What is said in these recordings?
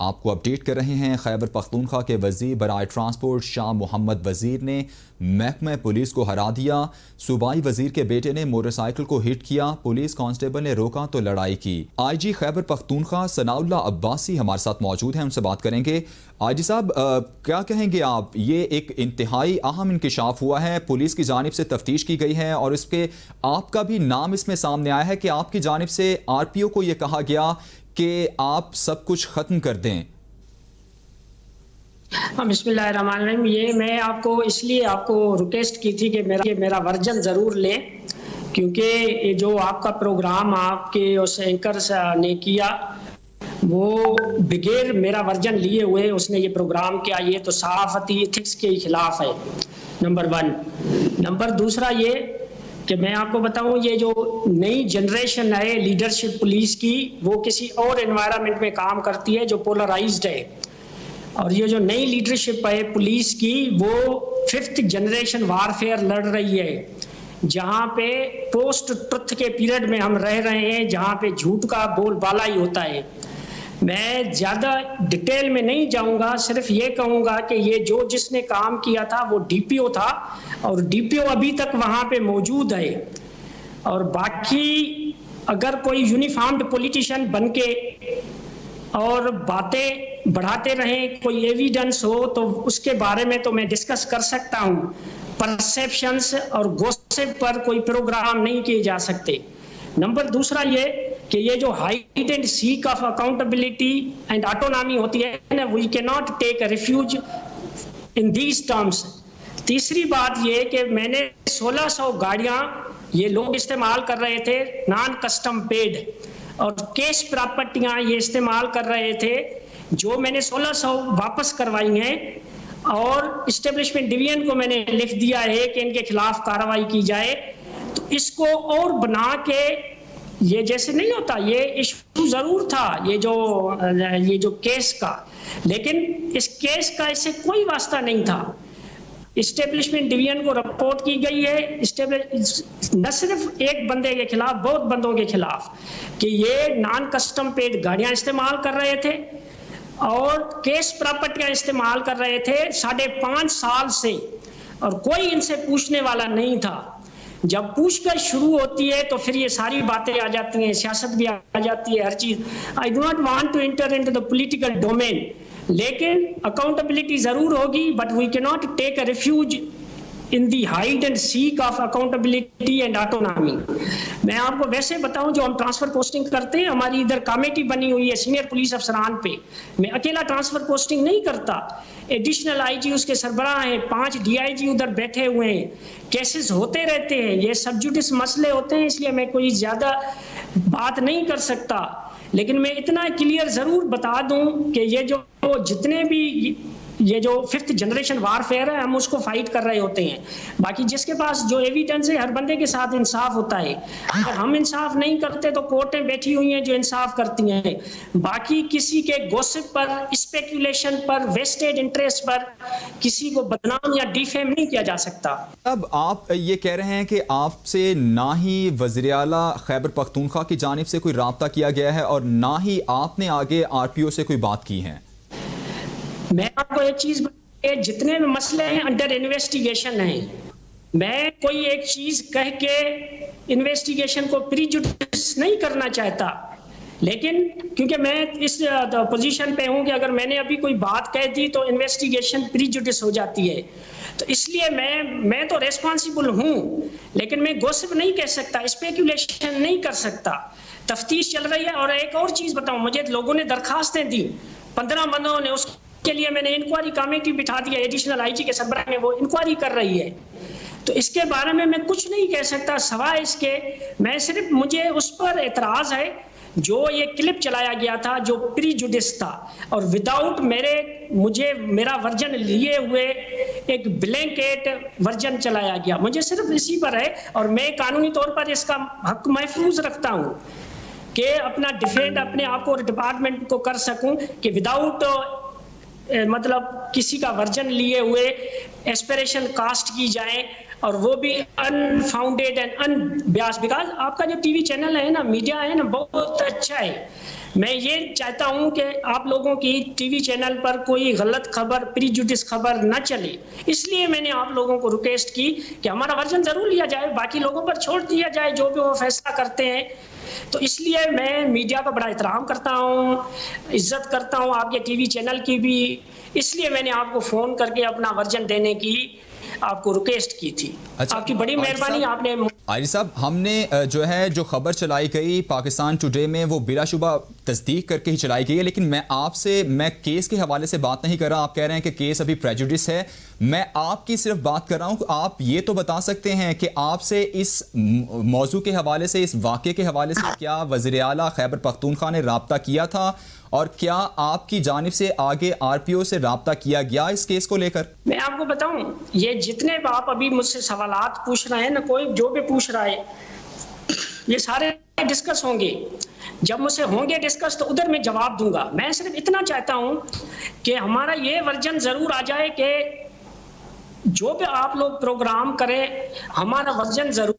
आपको अपडेट कर रहे हैं। खैबर पख्तूनख्वा के वज़ीर बराए ट्रांसपोर्ट शाह मोहम्मद वज़ीर ने महकमा पुलिस को हरा दिया। सूबाई वज़ीर के बेटे ने मोटरसाइकिल को हिट किया, पुलिस कांस्टेबल ने रोका तो लड़ाई की। IG खैबर पख्तूनख्वा सनाउल्लाह अब्बासी हमारे साथ मौजूद हैं, उनसे बात करेंगे। IG साहब, क्या कहेंगे आप? ये एक इंतहाई अहम इंकशाफ हुआ है, पुलिस की जानिब से तफ्तीश की गई है और इसके आपका भी नाम इसमें सामने आया है कि आपकी जानिब से RPO को ये कहा गया कि आप सब कुछ खत्म कर दें। बिस्मिल्लाहिर्रहमानिर्रहीम। ये मैं आपको इसलिए रिक्वेस्ट की थी कि मेरा वर्जन ज़रूर लें, क्योंकि ये जो आपका प्रोग्राम आपके उस एंकर ने किया वो बगैर मेरा वर्जन लिए हुए उसने ये प्रोग्राम किया। ये तो सहाफ़ती एथिक्स के खिलाफ है, नंबर 1। नंबर दूसरा ये कि मैं आपको बताऊं, ये जो नई जनरेशन है लीडरशिप पुलिस की, वो किसी और एनवायरनमेंट में काम करती है जो पोलराइज्ड है। और ये जो नई लीडरशिप है पुलिस की, वो 5th जनरेशन वारफेयर लड़ रही है, जहाँ पे पोस्ट ट्रुथ के पीरियड में हम रह रहे हैं, जहाँ पे झूठ का बोलबाला ही होता है। मैं ज़्यादा डिटेल में नहीं जाऊंगा, सिर्फ ये कहूँगा कि ये जिसने काम किया था वो DPO था और DPO अभी तक वहाँ पे मौजूद है। और बाकी अगर कोई यूनिफॉर्म्ड पॉलिटिशियन बन के और बातें बढ़ाते रहें, कोई एविडेंस हो तो उसके बारे में तो मैं डिस्कस कर सकता हूँ। परसेप्शंस और गॉसिप पर कोई प्रोग्राम नहीं किए जा सकते। नंबर दूसरा ये कि ये जो hide and seek of accountability and autonomy होती है ना, we can not take refuge in these terms. तीसरी बात ये कि मैंने 1600 गाड़ियां ये लोग इस्तेमाल कर रहे थे नॉन कस्टम पेड, और कैश प्रॉपर्टियां ये इस्तेमाल कर रहे थे, जो मैंने 1600 वापस करवाई हैं। और इस्टेब्लिशमेंट डिवीजन को मैंने लिख दिया है कि इनके खिलाफ कार्रवाई की जाए। तो इसको और बना के, ये जैसे नहीं होता, ये इशू जरूर था ये जो केस का, लेकिन इस केस का इससे कोई वास्ता नहीं था। इस्टेब्लिशमेंट डिवीजन को रिपोर्ट की गई है, न सिर्फ एक बंदे के खिलाफ, बहुत बंदों के खिलाफ, कि ये नॉन कस्टम पेड गाड़ियां इस्तेमाल कर रहे थे और केस प्रॉपर्टियां इस्तेमाल कर रहे थे 5.5 साल से, और कोई इनसे पूछने वाला नहीं था। जब पूछताछ शुरू होती है तो फिर ये सारी बातें आ जाती हैं, सियासत भी आ जाती है, हर चीज। I do not want to enter into the political domain, लेकिन अकाउंटेबिलिटी जरूर होगी, but we can not take a refuge in the hide and seek of accountability and autonomy. मैं आपको वैसे बताऊं, जो हम ट्रांसफर पोस्टिंग करते हैं, हमारी इधर कमेटी बनी हुई है सीनियर पुलिस अफसरान पे। मैं अकेला ट्रांसफर पोस्टिंग नहीं करता, एडिशनल IG उसके सरबराह हैं, 5 DIG उधर बैठे हुए हैं। केसेस होते रहते हैं, ये सब जुडिस मसले होते हैं, इसलिए मैं कोई ज्यादा बात नहीं कर सकता। लेकिन मैं इतना क्लियर जरूर बता दूं कि ये जो जितने भी ये जो 5th जनरेशन वारफेयर है, हम उसको फाइट कर रहे होते हैं। बाकी जिसके पास जो एविडेंस है, हर बंदे के साथ इंसाफ होता है। अगर हम इंसाफ नहीं करते तो कोर्टें बैठी हुई हैं जो इंसाफ करती हैं। बाकी किसी के गॉसिप पर, स्पेकुलेशन पर, वेस्टेड इंटरेस्ट पर किसी को बदनाम या डिफेम नहीं किया जा सकता। अब आप ये कह रहे हैं कि आपसे ना ही वज़ीर आला खैबर पख्तूनख्वा की जानिब से कोई राब्ता किया गया है और ना ही आपने आगे RPO से कोई बात की है। मैं आपको एक चीज, जितने भी मसले हैं अंडर इन्वेस्टिगेशन हैं। मैं कोई एक चीज कह के इन्वेस्टिगेशन को प्रीजुडिस नहीं करना चाहता, लेकिन क्योंकि मैं इस पोजीशन पे हूं कि अगर मैंने अभी कोई बात कह दी तो इन्वेस्टिगेशन प्रीजुडिस हो जाती है। तो इसलिए मैं तो रेस्पॉन्सिबल हूं, लेकिन मैं गॉसिप नहीं कह सकता, स्पेकुलेशन नहीं कर सकता। तफ्तीश चल रही है। और एक और चीज बताऊं, मुझे लोगों ने दरखास्तें दी, 15 बंदों ने, उसके लिए मैंने इंक्वायरी कमेटी बिठा दी है, एडिशनल IG के सरबराह में वो इंक्वायरी कर रही है। तो इसके बारे में मैं कुछ नहीं कह सकता सवाए इसके, मैं सिर्फ, मुझे उस पर एतराज है जो ये क्लिप चलाया गया था, जो प्रीजुडिस था और विदाउट मेरा वर्जन लिए हुए एक ब्लैंकेट वर्जन चलाया गया। मुझे सिर्फ इसी पर है, और मैं कानूनी तौर पर इसका हक महफूज रखता हूँ कि अपना डिफेंड अपने आप और डिपार्टमेंट को कर सकूं कि विदाउट मतलब किसी का वर्जन लिए हुए एस्पिरेशन कास्ट की जाए, और वो भी अनफाउंडेड एंड अनबियास्ड। बिकॉज आपका जो TV चैनल है ना, मीडिया है ना, बहुत अच्छा है। मैं ये चाहता हूं कि आप लोगों की टीवी चैनल पर कोई गलत खबर, प्रीजुडिस खबर न चले, इसलिए मैंने आप लोगों को रिक्वेस्ट की कि हमारा वर्जन जरूर लिया जाए, बाकी लोगों पर छोड़ दिया जाए जो भी वो फैसला करते हैं। तो इसलिए मैं मीडिया का बड़ा एहतराम करता हूं, इज्जत करता हूं आपके टीवी चैनल की भी, इसलिए मैंने आपको फोन करके अपना वर्जन देने की आपको रिक्वेस्ट की थी। अच्छा, आपकी बड़ी मेहरबानी। आपने आरिफ साहब, हमने जो खबर चलाई गई पाकिस्तान टुडे में, वो बिलाशुबा तस्दीक करके ही चलाई गई है, लेकिन मैं केस के हवाले से बात नहीं कर रहा। आप कह रहे हैं कि केस अभी प्रेजुडिस है, मैं आपकी सिर्फ बात कर रहा हूं। आप ये तो बता सकते हैं कि आपसे इस मौजू के हवाले से, इस वाक़े के हवाले से क्या वज़ीर आला खैबर पख्तूनख्वा ने राब्ता किया था, और क्या आपकी जानिब से आगे RPO से राब्ता किया गया इस केस को लेकर? मैं आपको बताऊं, ये जितने आप अभी मुझसे सवालात पूछ रहे हैं ना, कोई जो भी पूछ रहा है, ये सारे डिस्कस होंगे। जब मुझसे होंगे डिस्कस तो उधर मैं जवाब दूंगा। मैं सिर्फ इतना चाहता हूं कि हमारा ये वर्जन जरूर आ जाए कि जो भी आप लोग प्रोग्राम करें, हमारा वर्जन जरूर।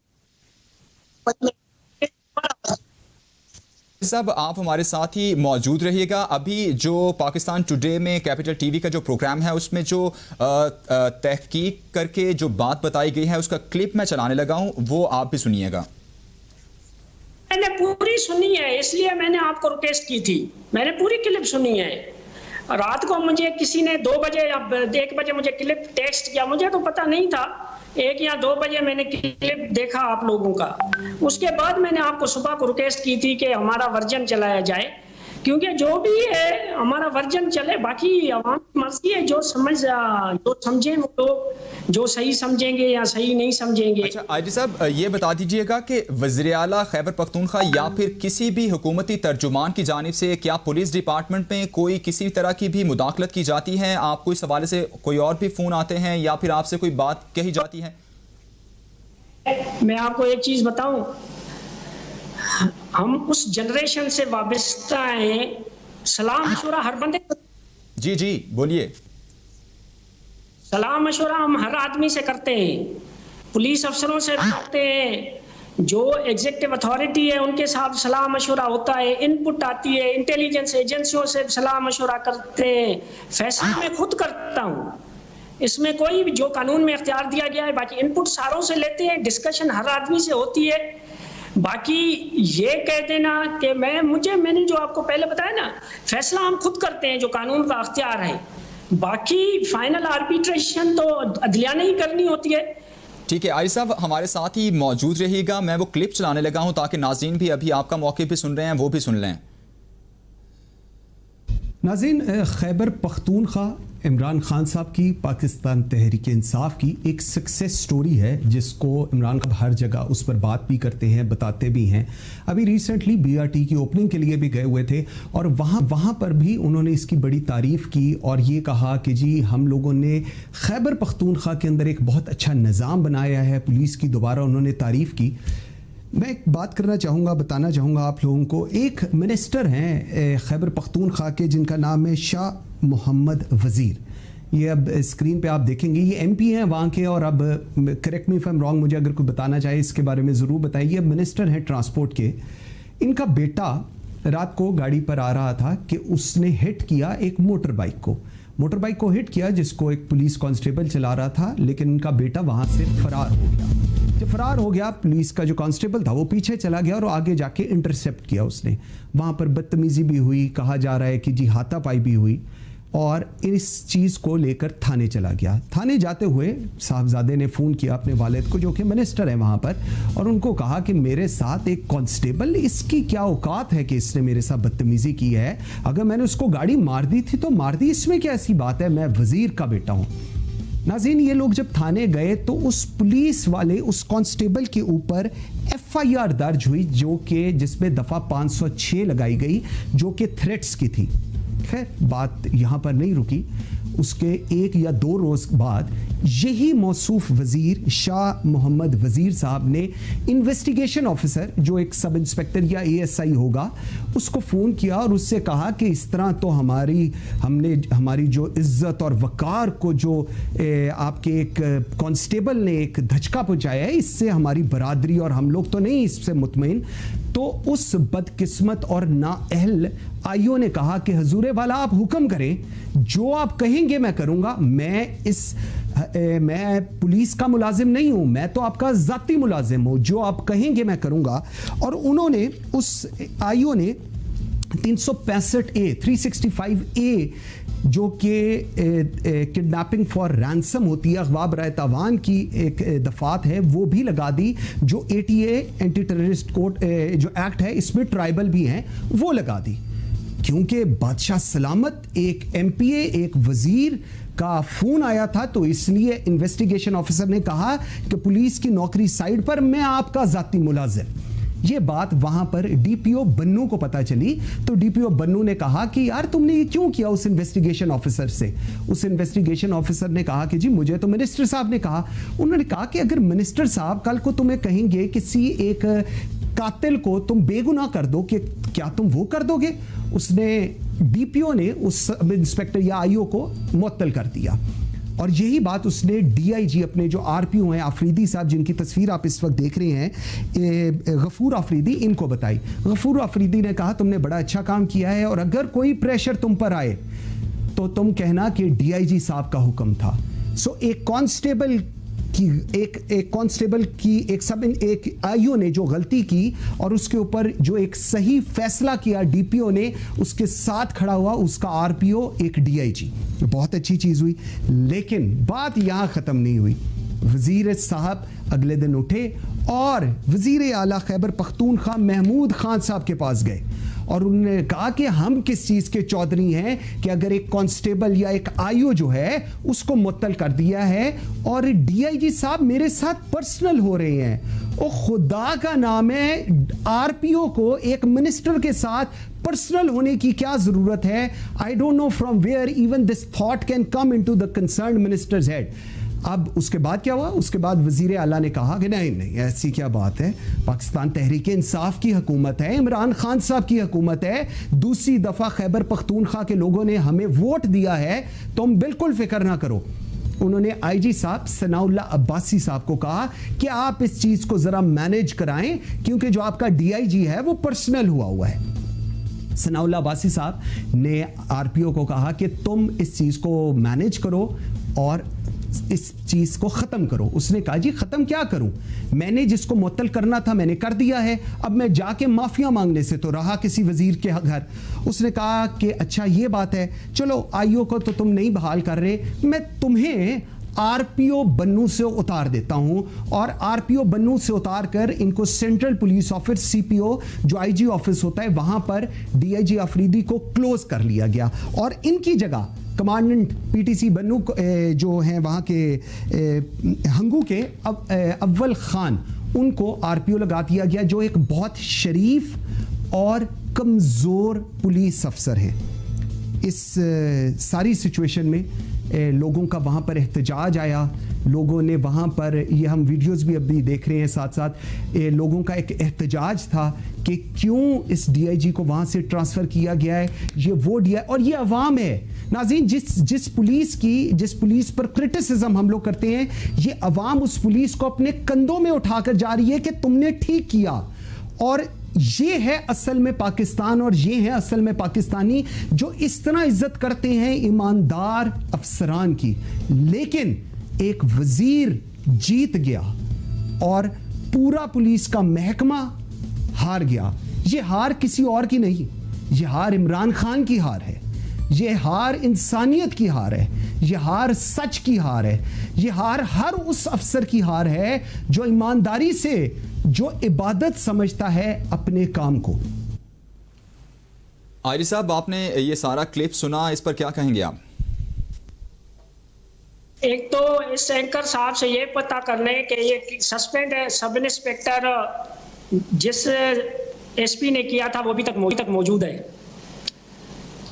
साहब, आप हमारे साथ ही मौजूद रहिएगा। अभी जो पाकिस्तान टुडे में कैपिटल टीवी का जो प्रोग्राम है, उसमें जो तहकीक करके जो बात बताई गई है, उसका क्लिप मैं चलाने लगा हूं, वो आप भी सुनिएगा। मैंने पूरी सुनी है, इसलिए मैंने आपको रिक्वेस्ट की थी। मैंने पूरी क्लिप सुनी है। रात को मुझे किसी ने 2 बजे या 1 बजे मुझे क्लिप टेक्स्ट किया, मुझे तो पता नहीं था। 1 या 2 बजे मैंने क्लिप देखा आप लोगों का। उसके बाद मैंने आपको सुबह को रिक्वेस्ट की थी कि हमारा वर्जन चलाया जाए, क्योंकि जो भी है हमारा वर्जन चले, बाकी आवाम की मर्जी है। जो समझे वो लोग, जो सही समझेंगे या सही नहीं समझेंगे। अच्छा आईजी साहब, ये बता दीजिएगा कि वज़ीर आला खैबर पख्तूनख्वा या फिर किसी भी हुकूमती तर्जुमान की जानिब से क्या पुलिस डिपार्टमेंट में कोई किसी तरह की भी मुदाखलत की जाती है? आपको इस हवाले से कोई और भी फ़ोन आते हैं या फिर आपसे कोई बात कही जाती है? मैं आपको एक चीज़ बताऊं, हम उस जनरेशन से वाबस्ता हैं। सलाह मशवरा हर बंदे। जी जी बोलिए। सलाह मशवरा हम हर आदमी से करते हैं, पुलिस अफसरों से करते हैं, जो एग्जीक्यूटिव अथॉरिटी है उनके साथ सलाह मशवरा होता है, इनपुट आती है, इंटेलिजेंस एजेंसियों से सलाह मशवरा करते हैं। फैसला मैं खुद करता हूँ, इसमें कोई भी जो कानून में इख्तियार दिया गया है, बाकी इनपुट सारों से लेते हैं, डिस्कशन हर आदमी से होती है। बाकी ये कह देना कि मैंने जो आपको पहले बताया ना, फैसला हम खुद करते हैं, जो कानून का अख्तियार है। बाकी फाइनल आर्बिट्रेशन तो अदलिया ने ही करनी होती है। ठीक है आरिफ साहब, हमारे साथ ही मौजूद रहिएगा। मैं वो क्लिप चलाने लगा हूं ताकि नाज़रीन भी अभी आपका मौक़िफ़ भी सुन रहे हैं, वो भी सुन लें। नाज़रीन, खैबर पख्तूनख्वा इमरान खान साहब की पाकिस्तान तहरीक इंसाफ की एक सक्सेस स्टोरी है, जिसको इमरान खान हर जगह उस पर बात भी करते हैं, बताते भी हैं। अभी रिसेंटली BRT की ओपनिंग के लिए भी गए हुए थे और वहाँ पर भी उन्होंने इसकी बड़ी तारीफ़ की और ये कहा कि जी हम लोगों ने खैबर पख्तूनख्वा के अंदर एक बहुत अच्छा निज़ाम बनाया है। पुलिस की दोबारा उन्होंने तारीफ़ की। मैं एक बात करना चाहूँगा, बताना चाहूँगा आप लोगों को। एक मिनिस्टर हैं खैबर पख्तूनख्वा के, जिनका नाम है शाह मोहम्मद वज़ीर। ये अब स्क्रीन पे आप देखेंगे, ये MP हैं वहाँ के। और अब correct me if I am wrong, मुझे अगर कोई बताना चाहे इसके बारे में ज़रूर बताइए। मिनिस्टर हैं ट्रांसपोर्ट के। इनका बेटा रात को गाड़ी पर आ रहा था कि उसने हिट किया एक मोटर बाइक को हिट किया, जिसको एक पुलिस कांस्टेबल चला रहा था, लेकिन इनका बेटा वहाँ से फरार हो गया। जब फरार हो गया, पुलिस का जो कांस्टेबल था वो पीछे चला गया और आगे जाके इंटरसेप्ट किया उसने। वहाँ पर बदतमीजी भी हुई, कहा जा रहा है कि जी हाथापाई भी हुई, और इस चीज़ को लेकर थाने चला गया। थाने जाते हुए साहबजादे ने फ़ोन किया अपने वालिद को, जो कि मिनिस्टर है वहाँ पर, और उनको कहा कि मेरे साथ एक कांस्टेबल, इसकी क्या औकात है कि इसने मेरे साथ बदतमीज़ी की है? अगर मैंने उसको गाड़ी मार दी थी तो मार दी, इसमें क्या ऐसी बात है? मैं वज़ीर का बेटा हूँ। नाज़रीन, ये लोग जब थाने गए तो उस पुलिस वाले, उस कांस्टेबल के ऊपर FIR दर्ज हुई, जो कि जिसमें दफ़ा 506 लगाई गई, जो कि थ्रेट्स की थी। खैर, बात यहाँ पर नहीं रुकी। उसके 1 या 2 रोज़ बाद यही मौसूफ वज़ीर शाह मोहम्मद वज़ीर साहब ने इन्वेस्टिगेशन ऑफिसर, जो एक सब इंस्पेक्टर या ASI होगा, उसको फ़ोन किया और उससे कहा कि इस तरह तो हमारी जो इज़्ज़त और वक़ार को जो आपके एक कांस्टेबल ने एक धचका पहुँचाया है, इससे हमारी बरादरी और हम लोग तो नहीं इससे मुतमईन। तो उस बदकिस्मत और नाअहल आईओ ने कहा कि हजूर वाला आप हुक्म करें, जो आप कहेंगे मैं करूंगा। मैं पुलिस का मुलाजिम नहीं हूं, मैं तो आपका जाती मुलाजिम हूं, जो आप कहेंगे मैं करूंगा। और उन्होंने उस आईओ ने 365A जो कि किडनैपिंग फॉर रैंसम होती है, अगवा बराए तावान की एक दफात है, वो भी लगा दी। जो ATA एंटी टेररिस्ट कोड जो एक्ट है इसमें ट्राइबल भी हैं, वो लगा दी। क्योंकि बादशाह सलामत एक MPA एक वजीर का फोन आया था, तो इसलिए इन्वेस्टिगेशन ऑफिसर ने कहा कि पुलिस की नौकरी साइड पर, मैं आपका जाती मुलाजिम। ये बात वहां पर DPO बन्नू को पता चली, तो DPO बन्नू ने कहा कि यार तुमने ये क्यों किया उस इन्वेस्टिगेशन ऑफिसर से। उस इन्वेस्टिगेशन ऑफिसर ने कहा कि जी मुझे तो मिनिस्टर साहब ने कहा। उन्होंने कहा कि अगर मिनिस्टर साहब कल को तुम्हें कहेंगे किसी एक कातिल को तुम बेगुनाह कर दो, कि क्या तुम वो कर दोगे? उसने DPO ने उस सब इंस्पेक्टर या IO को मुअत्तल कर दिया। और यही बात उसने DIG अपने जो RPO हैं आफरीदी साहब, जिनकी तस्वीर आप इस वक्त देख रहे हैं, गफूर आफरीदी, इनको बताई। गफूर आफरीदी ने कहा तुमने बड़ा अच्छा काम किया है, और अगर कोई प्रेशर तुम पर आए तो तुम कहना कि DIG साहब का हुक्म था। सो एक कांस्टेबल की एक IO ने जो गलती की और उसके ऊपर जो एक सही फैसला किया DPO ने, उसके साथ खड़ा हुआ उसका RPO एक DIG, बहुत अच्छी चीज हुई। लेकिन बात यहां खत्म नहीं हुई। वजीर साहब अगले दिन उठे और वजीर आला खैबर पख्तूनख्वा महमूद खान साहब के पास गए, और उन्होंने कहा कि हम किस चीज के चौधरी हैं कि अगर एक कांस्टेबल या एक IO जो है उसको मुअत्तल कर दिया है, और DIG साहब मेरे साथ पर्सनल हो रहे हैं। ओ खुदा का नाम है, RPO को एक मिनिस्टर के साथ पर्सनल होने की क्या जरूरत है? I don't know from where even this thought can come into the concerned ministers head. अब उसके बाद क्या हुआ? उसके बाद वजीर आला ने कहा कि नहीं ऐसी क्या बात है, पाकिस्तान तहरीक इंसाफ की हुकूमत है, इमरान खान साहब की हुकूमत है, दूसरी दफा खैबर पख्तूनख्वा के लोगों ने हमें वोट दिया है, तुम बिल्कुल फिक्र ना करो। उन्होंने IG साहब सनाउल्लाह अब्बासी साहब को कहा कि आप इस चीज को जरा मैनेज कराएं, क्योंकि जो आपका DIG है वो पर्सनल हुआ है। सनाउल्लाह अब्बासी साहब ने RPO को कहा कि तुम इस चीज को मैनेज करो और इस चीज को खत्म करो। उसने कहा जी खत्म क्या करूं, मैंने जिसको मुअत्तल करना था मैंने कर दिया है, अब मैं जाके माफिया मांगने से तो रहा किसी वजीर के घर। उसने कहा कि अच्छा ये बात है, चलो IO को तो तुम नहीं बहाल कर रहे, मैं तुम्हें RPO बन्नू से उतार देता हूं, और RPO बन्नू से उतार कर इनको सेंट्रल पुलिस ऑफिस CPO जो IG ऑफिस होता है वहां पर DIG आफरीदी को क्लोज कर लिया गया, और इनकी जगह कमांडेंट PTC बन्नू जो हैं वहाँ के हंगू के अव्वल खान, उनको RPO लगा दिया गया, जो एक बहुत शरीफ और कमज़ोर पुलिस अफसर है। इस सारी सिचुएशन में लोगों का वहाँ पर एहतजाज आया, लोगों ने वहाँ पर, ये हम वीडियोस भी अभी देख रहे हैं साथ साथ, लोगों का एक एहतजाज था कि क्यों इस DIG को वहाँ से ट्रांसफ़र किया गया है, ये वो DIG, और ये अवाम है नाज़रीन, जिस पुलिस पर क्रिटिसिज्म हम लोग करते हैं, ये अवाम उस पुलिस को अपने कंधों में उठाकर जा रही है कि तुमने ठीक किया। और ये है असल में पाकिस्तान, और ये है असल में पाकिस्तानी जो इस तरह इज्जत करते हैं ईमानदार अफसरान की। लेकिन एक वजीर जीत गया और पूरा पुलिस का महकमा हार गया। ये हार किसी और की नहीं, ये हार इमरान खान की हार है, ये हार इंसानियत की हार है, ये हार सच की हार है, ये हार हर उस अफसर की हार है जो ईमानदारी से, जो इबादत समझता है अपने काम को। आयरी साहब, आपने ये सारा क्लिप सुना, इस पर क्या कहेंगे आप? एक तो इस एंकर साहब से ये पता करने कि ये सस्पेंड है सब इंस्पेक्टर जिस SP ने किया था वो अभी तक मौजूद है,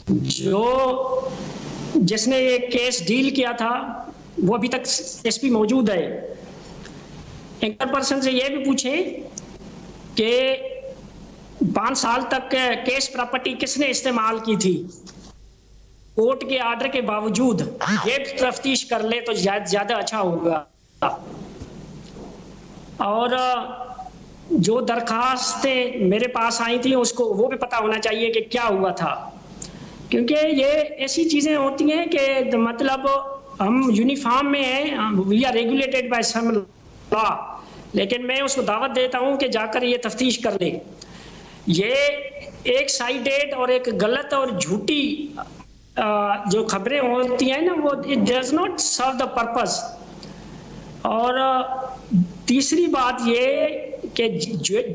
जो जिसने ये केस डील किया था वो अभी तक SP मौजूद है। एंकर पर्सन से ये भी पूछे कि 5 साल तक केस प्रॉपर्टी किसने इस्तेमाल की थी, कोर्ट के आर्डर के बावजूद ये तफ्तीश कर ले तो ज्यादा अच्छा होगा। और जो दरखास्तें मेरे पास आई थी उसको वो भी पता होना चाहिए कि क्या हुआ था, क्योंकि ये ऐसी चीज़ें होती हैं कि मतलब हम यूनिफॉर्म में हैं, we are regulated by some law, लेकिन मैं उसको दावत देता हूं कि जाकर ये तफ्तीश कर ले। ये एक साइडेड और एक गलत और झूठी जो खबरें होती हैं ना, वो it does not serve the purpose. और तीसरी बात ये कि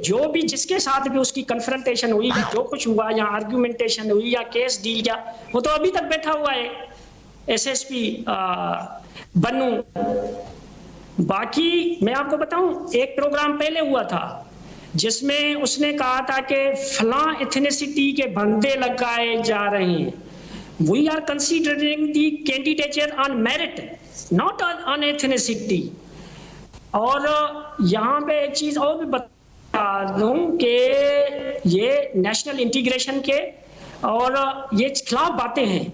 जो भी जिसके साथ भी उसकी कन्फ्रंटेशन हुई, जो कुछ हुआ या आर्ग्यूमेंटेशन हुई या केस डील किया, वो तो अभी तक बैठा हुआ है एसएसपी बन्नू। बाकी मैं आपको बताऊं, एक प्रोग्राम पहले हुआ था जिसमें उसने कहा था कि फलां एथनिसिटी के बंदे लगाए जा रहे हैं। We are considering the candidature on merit, not on ethnicity. और यहाँ पे एक चीज और भी बता दूं कि ये नेशनल इंटीग्रेशन के और ये खिलाफ बातें हैं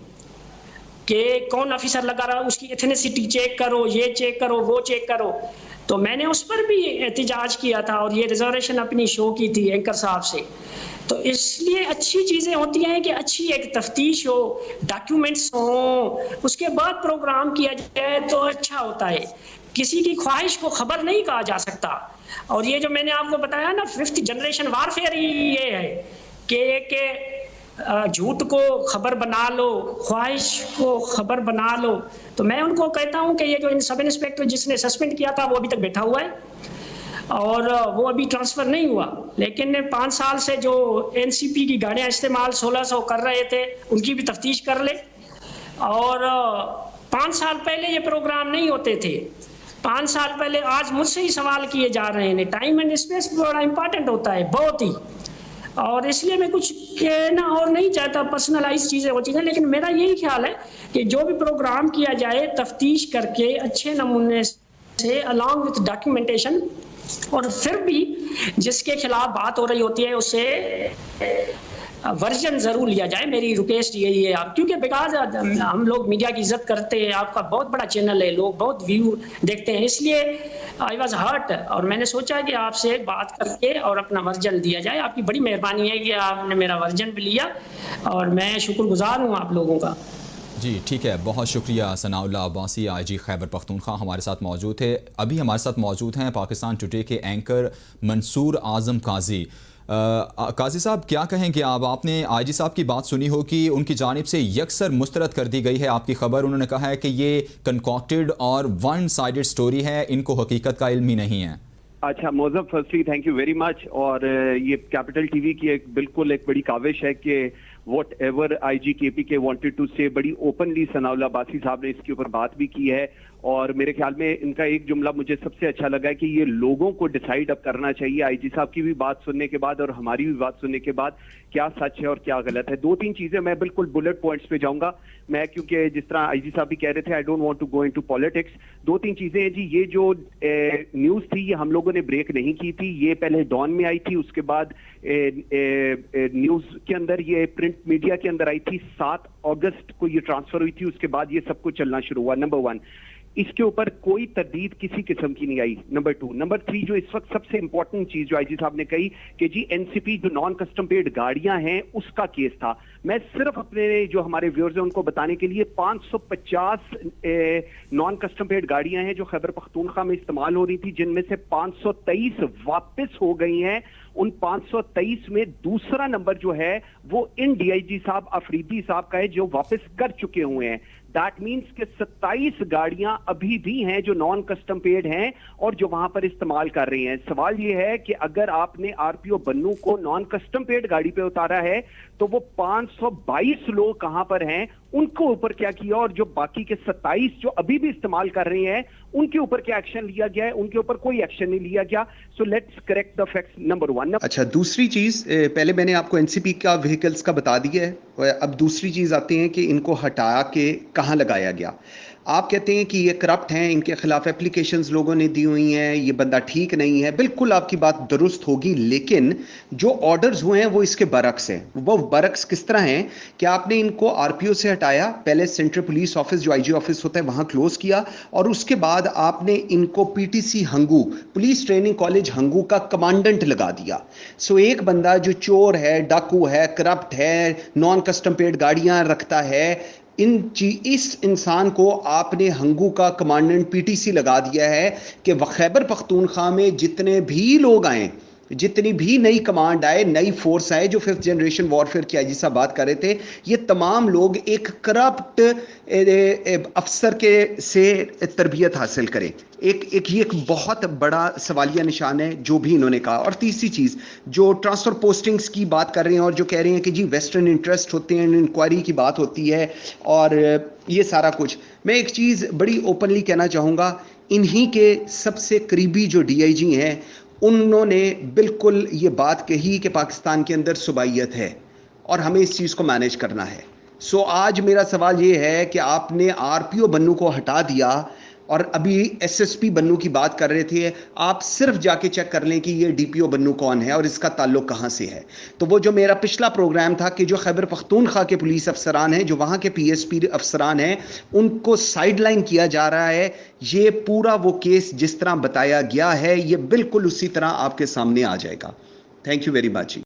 कि कौन ऑफिसर लगा रहा है, उसकी एथनिसिटी चेक करो, ये चेक करो, वो चेक करो। तो मैंने उस पर भी एहतिजाज किया था और ये रिजर्वेशन अपनी शो की थी एंकर साहब से। तो इसलिए अच्छी चीजें होती हैं कि अच्छी एक तफ्तीश हो, डॉक्यूमेंट्स हो, उसके बाद प्रोग्राम किया जाए तो अच्छा होता है। किसी की ख्वाहिश को खबर नहीं कहा जा सकता। और ये जो मैंने आपको बताया ना, 5th जनरेशन वारफेयर ये है कि झूठ को खबर बना लो, ख्वाहिश को खबर बना लो। तो मैं उनको कहता हूं कि ये जो सब इंस्पेक्टर जिसने सस्पेंड किया था वो अभी तक बैठा हुआ है और वो अभी ट्रांसफर नहीं हुआ, लेकिन 5 साल से जो एनसीपी की गाड़ियां इस्तेमाल 1600 कर रहे थे उनकी भी तफ्तीश कर ले। और 5 साल पहले ये प्रोग्राम नहीं होते थे, 5 साल पहले। आज मुझसे ही सवाल किए जा रहे हैं। टाइम एंड स्पेस बड़ा इंपॉर्टेंट होता है, बहुत ही। और इसलिए मैं कुछ कहना और नहीं चाहता, पर्सनलाइज चीज़ें होती हैं, लेकिन मेरा यही ख्याल है कि जो भी प्रोग्राम किया जाए तफ्तीश करके अच्छे नमूने से अलॉन्ग विथ डॉक्यूमेंटेशन, और फिर भी जिसके खिलाफ बात हो रही होती है उससे वर्जन जरूर लिया जाए। मेरी रिक्वेस्ट यही है आप, क्योंकि बिकॉज हम लोग मीडिया की इज्जत करते हैं, आपका बहुत बड़ा चैनल है, लोग बहुत व्यू देखते हैं, इसलिए आई वॉज हर्ट और मैंने सोचा कि आपसे बात करके और अपना वर्जन दिया जाए। आपकी बड़ी मेहरबानी है कि आपने मेरा वर्जन भी लिया और मैं शुक्रगुजार हूँ आप लोगों का। जी ठीक है, बहुत शुक्रिया। सनाउल्लाह अब्बासी, आईजी खैबर पख्तूनख्वा हमारे साथ मौजूद थे। अभी हमारे साथ मौजूद हैं पाकिस्तान टुडे के एंकर मंसूर आज़म काजी। काजी साहब, क्या कहेंगे आप? आपने आईजी साहब की बात सुनी हो कि उनकी जानिब से यकसर मुस्तरद कर दी गई है आपकी खबर। उन्होंने कहा है कि ये कंकॉक्टेड और वन साइडेड स्टोरी है, इनको हकीकत का इल्म ही नहीं है। अच्छा मौजब, firstly thank you very much. और ये कैपिटल टीवी की बिल्कुल एक बड़ी काविश है कि whatever IG KPK wanted to say, बड़ी ओपनली सनाउल्लाह अब्बासी साहब ने इसके ऊपर बात भी की है। और मेरे ख्याल में इनका एक जुमला मुझे सबसे अच्छा लगा है कि ये लोगों को डिसाइड अब करना चाहिए, IG साहब की भी बात सुनने के बाद और हमारी भी बात सुनने के बाद, क्या सच है और क्या गलत है। 2-3 चीजें मैं बिल्कुल बुलेट पॉइंट्स पे जाऊंगा मैं, क्योंकि जिस तरह IG साहब भी कह रहे थे, I don't want to go into politics. 2-3 चीजें हैं जी। ये जो न्यूज थी ये हम लोगों ने ब्रेक नहीं की थी, ये पहले डॉन में आई थी, उसके बाद न्यूज के अंदर, ये प्रिंट मीडिया के अंदर आई थी। 7 अगस्त को ये ट्रांसफर हुई थी, उसके बाद ये सब कुछ चलना शुरू हुआ। नंबर 1, इसके ऊपर कोई तरदीद किसी किस्म की नहीं आई। नंबर 2, नंबर 3, जो इस वक्त सबसे इंपॉर्टेंट चीज जो IG साहब ने कही कि जी NCP जो नॉन कस्टम पेड गाड़ियां हैं उसका केस था। मैं सिर्फ अपने जो हमारे व्यूअर्स हैं उनको बताने के लिए, 550 नॉन कस्टम पेड गाड़ियां हैं जो खैबर पख्तूनख्वा में इस्तेमाल हो रही थी, जिनमें से 523 वापस हो गई हैं। उन 523 में दूसरा नंबर जो है वो इन DIG साहब अफरीदी साहब का है, जो वापस कर चुके हुए हैं। दैट मीन्स कि 27 गाड़ियां अभी भी हैं जो नॉन कस्टम पेड हैं और जो वहां पर इस्तेमाल कर रही हैं। सवाल यह है कि अगर आपने RPO बन्नू को नॉन कस्टम पेड गाड़ी पे उतारा है तो वो 522 लोग कहां पर हैं, उनको ऊपर क्या किया, और जो बाकी के 27 जो अभी भी इस्तेमाल कर रहे हैं उनके ऊपर क्या एक्शन लिया गया है? उनके ऊपर कोई एक्शन नहीं लिया गया। So let's correct the facts, number 1। अच्छा, दूसरी चीज, पहले मैंने आपको NCP का व्हीकल्स का बता दिया है, अब दूसरी चीज आती है कि इनको हटा के कहाँ लगाया गया। आप कहते हैं कि ये करप्ट हैं, इनके खिलाफ एप्लीकेशंस लोगों ने दी हुई हैं, ये बंदा ठीक नहीं है। बिल्कुल आपकी बात दुरुस्त होगी, लेकिन जो ऑर्डर्स हुए हैं वो इसके बरक्स हैं। वो बरक्स किस तरह हैं कि आपने इनको RPO से हटाया, पहले सेंट्रल पुलिस ऑफिस जो आईजी ऑफिस होता है वहां क्लोज किया, और उसके बाद आपने इनको PTC Hangu, police training college Hangu का कमांडेंट लगा दिया। सो एक बंदा जो चोर है, डाकू है, करप्ट है, नॉन कस्टम पेड गाड़ियां रखता है, इस इंसान को आपने हंगू का कमांडेंट पीटीसी लगा दिया है कि खैबर पख्तूनख्वा में जितने भी लोग आए, जितनी भी नई कमांड आए, नई फोर्स आए, जो 5th जनरेशन वॉरफेयर की आईजी साहब बात कर रहे थे, ये तमाम लोग एक करप्ट अफसर के से तरबियत हासिल करें। ये एक बहुत बड़ा सवालिया निशान है जो भी इन्होंने कहा। और तीसरी चीज़, जो ट्रांसफ़र पोस्टिंग्स की बात कर रहे हैं और जो कह रहे हैं कि जी वेस्टर्न इंटरेस्ट होते हैं, इंक्वायरी की बात होती है और ये सारा कुछ, मैं एक चीज़ बड़ी ओपनली कहना चाहूँगा, इन्हीं के सबसे करीबी जो डीआईजी हैं उन्होंने बिल्कुल ये बात कही कि पाकिस्तान के अंदर सुबाइयत है और हमें इस चीज़ को मैनेज करना है। सो आज मेरा सवाल ये है कि आपने आरपीओ बन्नू को हटा दिया और अभी एसएसपी बन्नू की बात कर रहे थे, आप सिर्फ जाके चेक कर लें कि ये डीपीओ बन्नू कौन है और इसका ताल्लुक कहाँ से है। तो वो जो मेरा पिछला प्रोग्राम था कि जो खैबर पख्तूनख्वा के पुलिस अफसरान हैं, जो वहाँ के पीएसपी अफसरान हैं, उनको साइडलाइन किया जा रहा है, ये पूरा वो केस जिस तरह बताया गया है ये बिल्कुल उसी तरह आपके सामने आ जाएगा। Thank you very much.